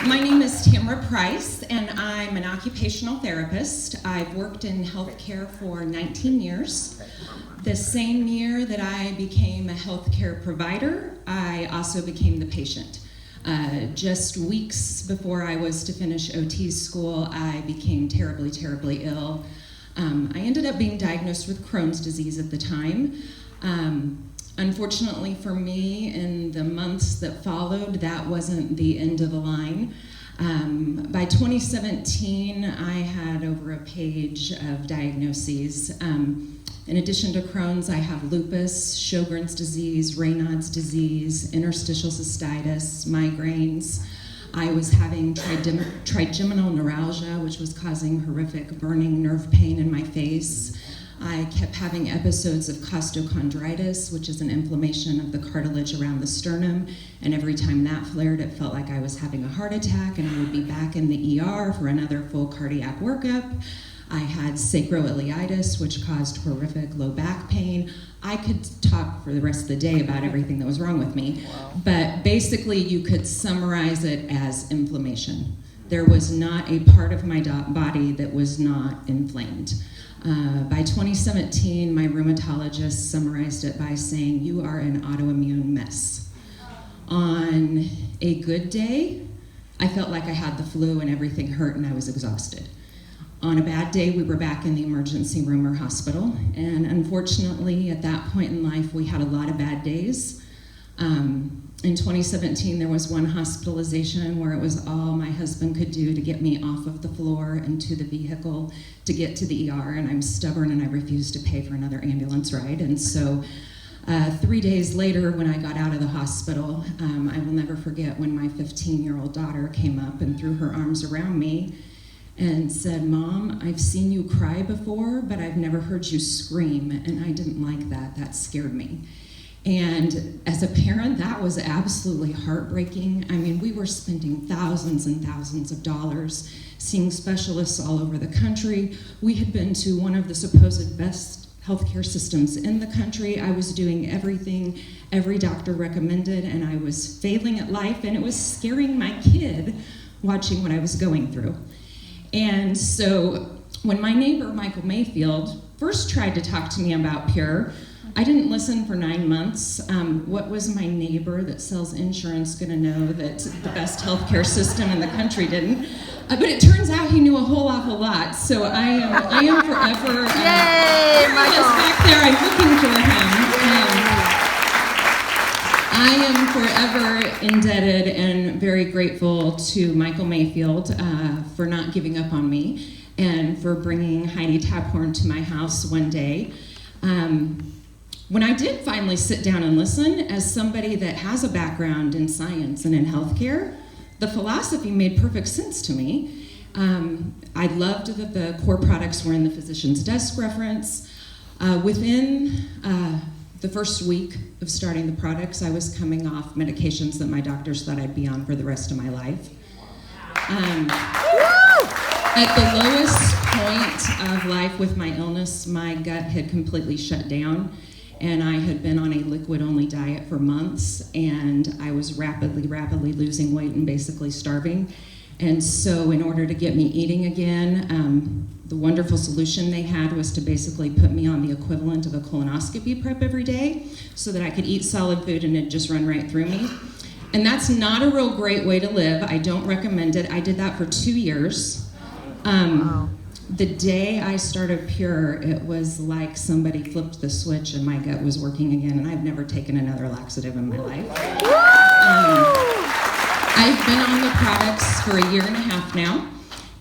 My name is Tamra Price, and I'm an occupational therapist. I've worked in healthcare for 19 years. The same year that I became a healthcare provider, I also became the patient. Just weeks before I was to finish OT school, I became terribly, terribly ill. I ended up being diagnosed with Crohn's disease at the time. Unfortunately for me, in the months that followed, that wasn't the end of the line. By 2017, I had over a page of diagnoses. In addition to Crohn's, I have lupus, Sjogren's disease, Raynaud's disease, interstitial cystitis, migraines. I was having trigeminal neuralgia, which was causing horrific burning nerve pain in my face. I kept having episodes of costochondritis, which is an inflammation of the cartilage around the sternum, and every time that flared, it felt like I was having a heart attack, and I would be back in the ER for another full cardiac workup. I had sacroiliitis, which caused horrific low back pain. I could talk for the rest of the day about everything that was wrong with me, but basically you could summarize it as inflammation. There was not a part of my body that was not inflamed. By 2017, my rheumatologist summarized it by saying, "You are an autoimmune mess." On a good day, I felt like I had the flu and everything hurt and I was exhausted. On a bad day, we were back in the emergency room or hospital, and unfortunately, at that point in life, we had a lot of bad days. In 2017, there was one hospitalization where it was all my husband could do to get me off of the floor and to the vehicle to get to the ER, and I'm stubborn and I refused to pay for another ambulance ride. And so 3 days later, when I got out of the hospital, I will never forget when my 15-year-old daughter came up and threw her arms around me and said, "Mom, I've seen you cry before, but I've never heard you scream," and I didn't like that. That scared me. And as a parent, that was absolutely heartbreaking. I mean, we were spending thousands and thousands of dollars seeing specialists all over the country. We had been to one of the supposed best healthcare systems in the country. I was doing everything every doctor recommended, and I was failing at life, and it was scaring my kid watching what I was going through. And so when my neighbor, Michael Mayfield, first tried to talk to me about Pure, I didn't listen for 9 months. What was my neighbor that sells insurance gonna know that the best healthcare system in the country didn't? But it turns out he knew a whole awful lot. So I am forever. Yay, Michael! Yes, back there, I'm looking for him. I am forever indebted and very grateful to Michael Mayfield for not giving up on me and for bringing Heidi Taphorn to my house one day. When I did finally sit down and listen, as somebody that has a background in science and in healthcare, the philosophy made perfect sense to me. I loved that the core products were in the physician's desk reference. Within the first week of starting the products, I was coming off medications that my doctors thought I'd be on for the rest of my life. At the lowest point of life with my illness, my gut had completely shut down, and I had been on a liquid-only diet for months, and I was rapidly losing weight and basically starving. And so in order to get me eating again, the wonderful solution they had was to basically put me on the equivalent of a colonoscopy prep every day so that I could eat solid food and it'd just run right through me. And that's not a real great way to live. I don't recommend it. I did that for 2 years. The day I started Pure, it was like somebody flipped the switch and my gut was working again, and I've never taken another laxative in my life. I've been on the products for 1.5 years now,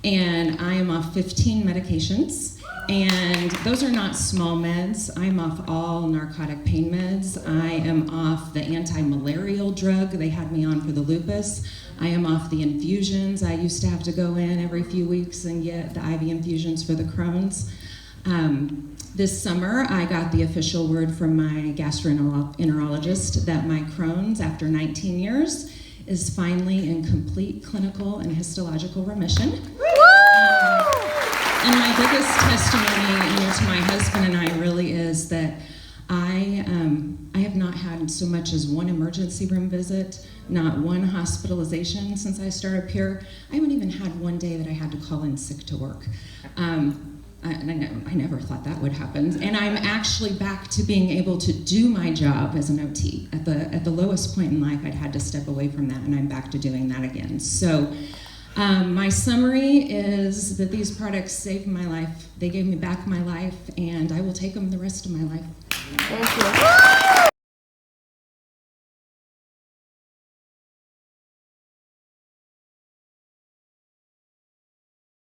and I am off 15 medications, and those are not small meds. I'm off all narcotic pain meds. I am off the anti-malarial drug they had me on for the lupus. I am off the infusions. I used to have to go in every few weeks and get the IV infusions for the Crohn's. This summer, I got the official word from my gastroenterologist that my Crohn's, after 19 years, is finally in complete clinical and histological remission. And my biggest testimony, to my husband and I really is that I have not had so much as one emergency room visit, not one hospitalization since I started up here. I haven't even had one day that I had to call in sick to work. I never thought that would happen. And I'm actually back to being able to do my job as an OT. At the lowest point in life, I'd had to step away from that, and I'm back to doing that again. So my summary is that these products saved my life. They gave me back my life, and I will take them the rest of my life. Thank you.